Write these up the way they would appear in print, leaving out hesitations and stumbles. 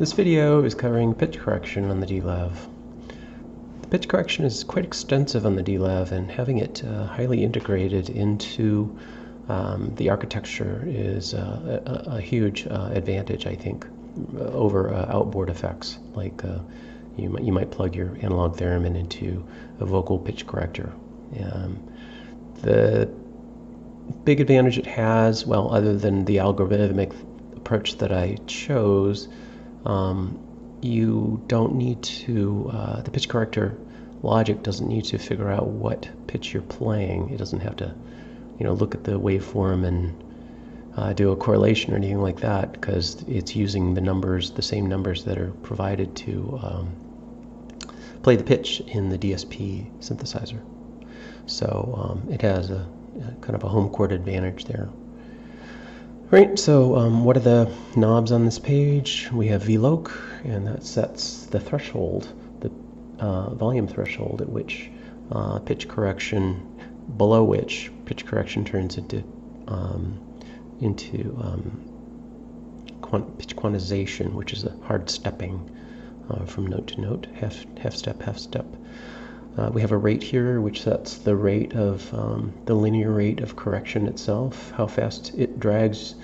This video is covering pitch correction on the D-Lev. The pitch correction is quite extensive on the D-Lev, and having it highly integrated into the architecture is a huge advantage, I think, over outboard effects. Like you might plug your analog theremin into a vocal pitch corrector. The big advantage it has, well, other than the algorithmic approach that I chose, you don't need to, the pitch corrector logic doesn't need to figure out what pitch you're playing. It doesn't have to, look at the waveform and do a correlation or anything like that, because it's using the numbers, the same numbers that are provided to play the pitch in the DSP synthesizer. So it has a kind of a home court advantage there. Right, so what are the knobs on this page? We have VLOC, and that sets the threshold, the volume threshold at which pitch correction, below which pitch correction turns into pitch quantization, which is a hard stepping from note to note, half step, half step. We have a rate here which sets the rate of the linear rate of correction itself, how fast it drags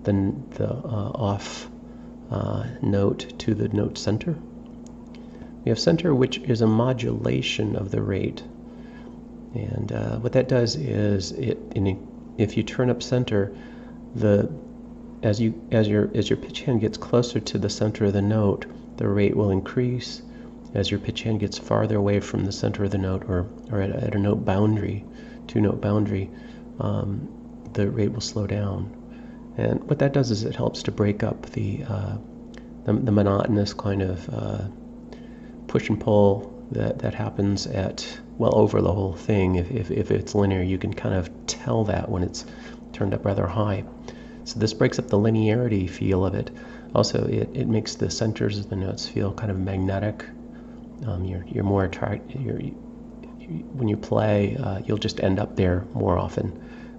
the off note to the note center. We have center, which is a modulation of the rate, and what that does is if you turn up center, as your pitch hand gets closer to the center of the note, the rate will increase. As your pitch hand gets farther away from the center of the note, or at a note boundary, two-note boundary, the rate will slow down. And what that does is it helps to break up the monotonous kind of push and pull that happens over the whole thing. If it's linear, you can kind of tell that when it's turned up rather high. So this breaks up the linearity feel of it. Also, it makes the centers of the notes feel kind of magnetic. You're more attracted. When you play, you'll just end up there more often,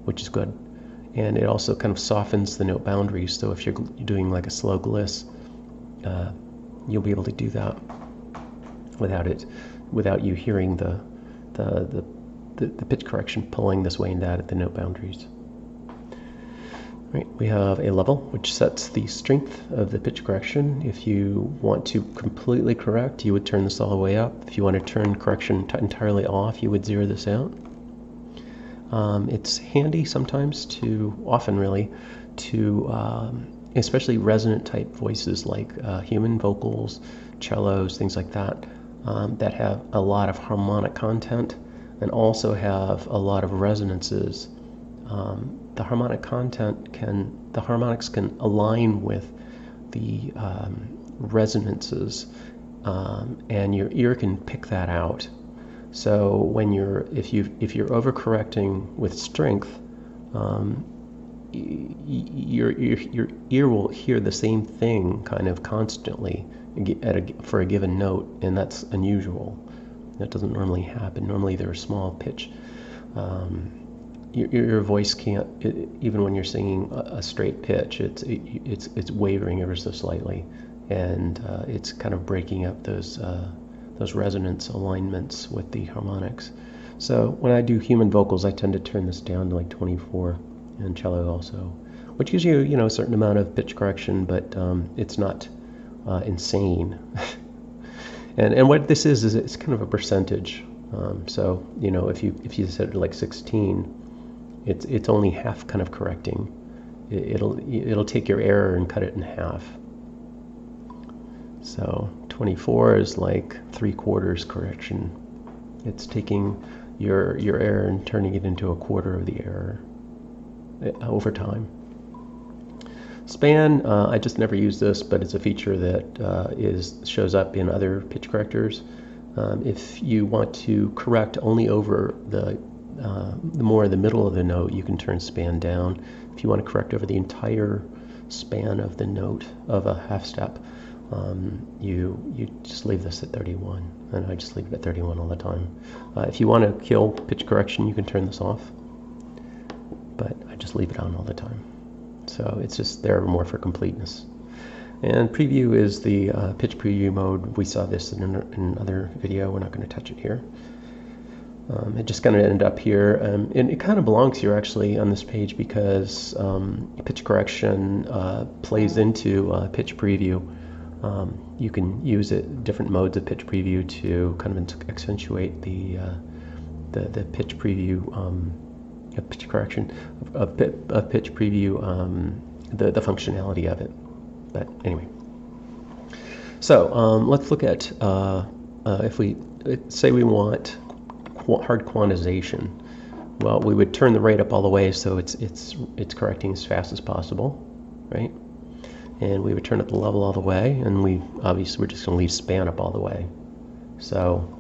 which is good. And it also kind of softens the note boundaries. So if you're doing like a slow gliss, you'll be able to do that without you hearing the pitch correction pulling this way and that at the note boundaries. Right, we have a level which sets the strength of the pitch correction. If you want to completely correct, you would turn this all the way up. If you want to turn correction entirely off, you would zero this out. It's handy sometimes often really, especially resonant type voices like human vocals, cellos, things like that, that have a lot of harmonic content and also have a lot of resonances. The harmonic the harmonics can align with the resonances, and your ear can pick that out. So if you're overcorrecting with strength, your ear will hear the same thing kind of constantly for a given note, and that's unusual. That doesn't normally happen. Normally they're a small pitch. Your voice can't, even when you're singing a straight pitch, it's wavering ever so slightly, and it's kind of breaking up those resonance alignments with the harmonics. So when I do human vocals, I tend to turn this down to like 24, and cello also, which gives you a certain amount of pitch correction, but it's not insane. and what this is it's kind of a percentage. So if you set it like 16. It's only half kind of correcting. It'll take your error and cut it in half. So 24 is like 3/4 correction. It's taking your error and turning it into 1/4 of the error over time. Span, I just never use this, but it's a feature that shows up in other pitch correctors. If you want to correct only over the more the middle of the note, you can turn span down. If you want to correct over the entire span of the note of a half step, you just leave this at 31, and I just leave it at 31 all the time. If you want to kill pitch correction, you can turn this off, but I just leave it on all the time. So it's just there more for completeness. And preview is the pitch preview mode. We saw this in another video. We're not going to touch it here. It just kind of ended up here, and it kind of belongs here actually on this page because pitch correction plays into pitch preview. You can use it different modes of pitch preview to kind of accentuate the pitch preview, pitch correction of pitch preview, the functionality of it. But anyway, so let's look at if we say we want hard quantization. Well, we would turn the rate up all the way so it's correcting as fast as possible, right? And we would turn up the level all the way, and we're just going to leave span up all the way. So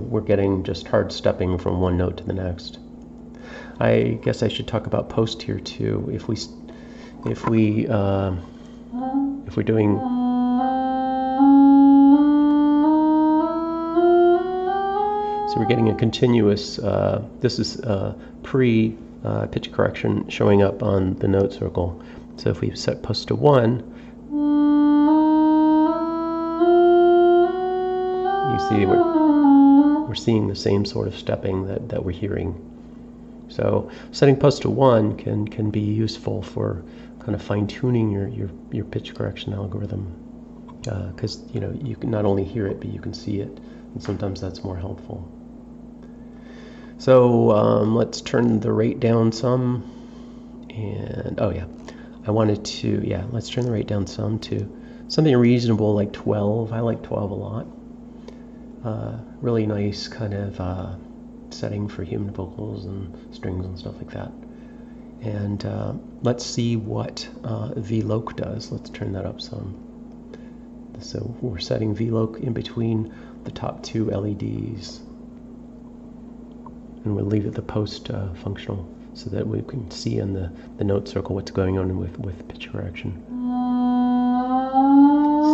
we're getting just hard stepping from one note to the next. I guess I should talk about post here too. If we're doing so we're getting a continuous, this is pre pitch correction showing up on the note circle. So if we set post to 1, you see we're seeing the same sort of stepping that we're hearing. So setting post to 1 can be useful for kind of fine-tuning your pitch correction algorithm, because you can not only hear it but you can see it, and sometimes that's more helpful. So let's turn the rate down some, and let's turn the rate down some to something reasonable like 12. I like 12 a lot. Really nice kind of setting for human vocals and strings and stuff like that. And let's see what VLOC does. Let's turn that up some. So we're setting VLOC in between the top 2 LEDs. And we'll leave it the post functional so that we can see in the note circle what's going on with pitch correction.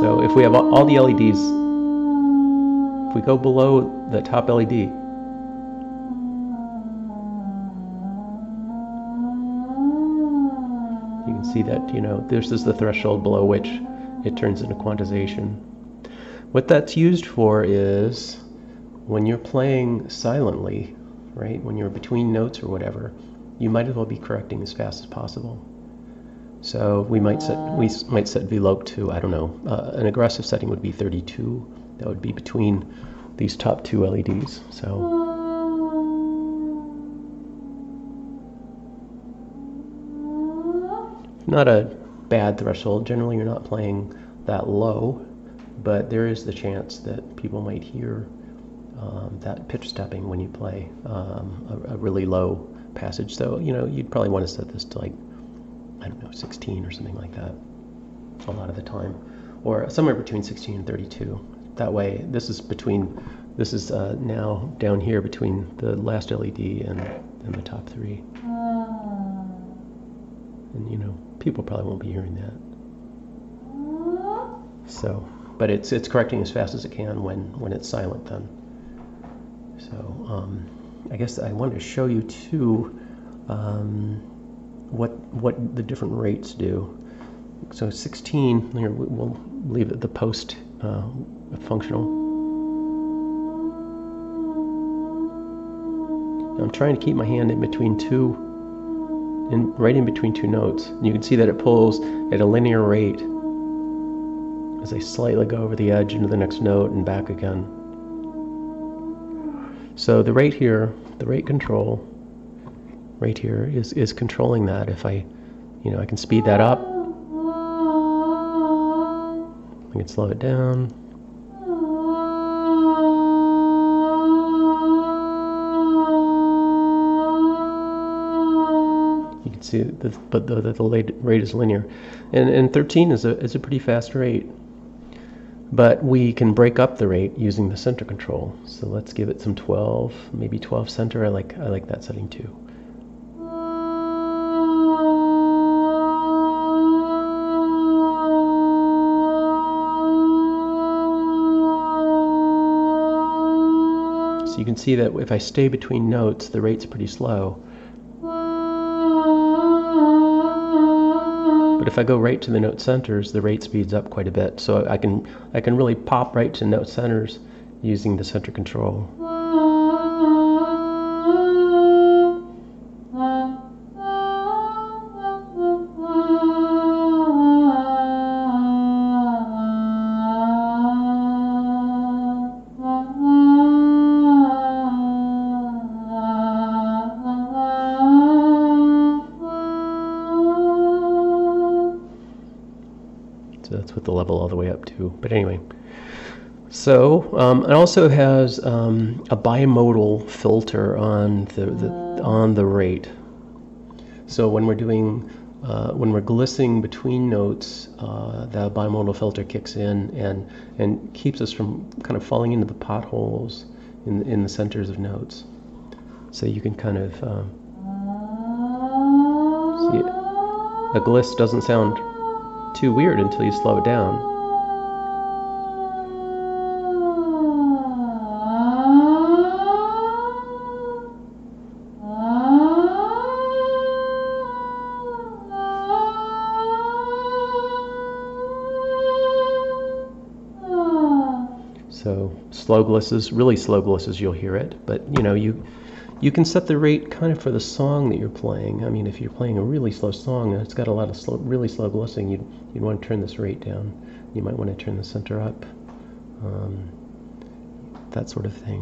So if we have all the LEDs, if we go below the top LED, you can see that, this is the threshold below which it turns into quantization. What that's used for is when you're playing silently, right? When you're between notes or whatever, you might as well be correcting as fast as possible. So we might set VLOC to, I don't know, an aggressive setting would be 32. That would be between these top 2 LEDs. So not a bad threshold. Generally, you're not playing that low, but there is the chance that people might hear that pitch stepping when you play a really low passage. So, you'd probably want to set this to, like, I don't know, 16 or something like that a lot of the time, or somewhere between 16 and 32. That way, this is now down here between the last LED and the top 3. And, people probably won't be hearing that. So, but it's correcting as fast as it can when it's silent then. So I guess I wanted to show you too what the different rates do. So 16, here we'll leave it the post functional. Now I'm trying to keep my hand in between right in between 2 notes. And you can see that it pulls at a linear rate as I slightly go over the edge into the next note and back again. So the rate here, the rate control right here is controlling that. If I can speed that up, I can slow it down. You can see but the rate is linear, and 13 is a pretty fast rate. But we can break up the rate using the center control. So let's give it some 12, maybe 12 center. I like that setting too. So you can see that if I stay between notes, the rate's pretty slow. if I go right to the note centers, the rate speeds up quite a bit. So I can really pop right to note centers using the center control. So that's with the level all the way up to. But anyway, so it also has a bimodal filter on the rate. So when we're doing when we're glissing between notes, the bimodal filter kicks in and keeps us from kind of falling into the potholes in the centers of notes. So you can kind of see it. A gliss doesn't sound too weird until you slow it down. So slow glisses, really slow glisses, you'll hear it, but you know, you can set the rate kind of for the song that you're playing. I mean, if you're playing a really slow song and it's got a lot of really slow glissing, you'd want to turn this rate down. You might want to turn the center up, that sort of thing.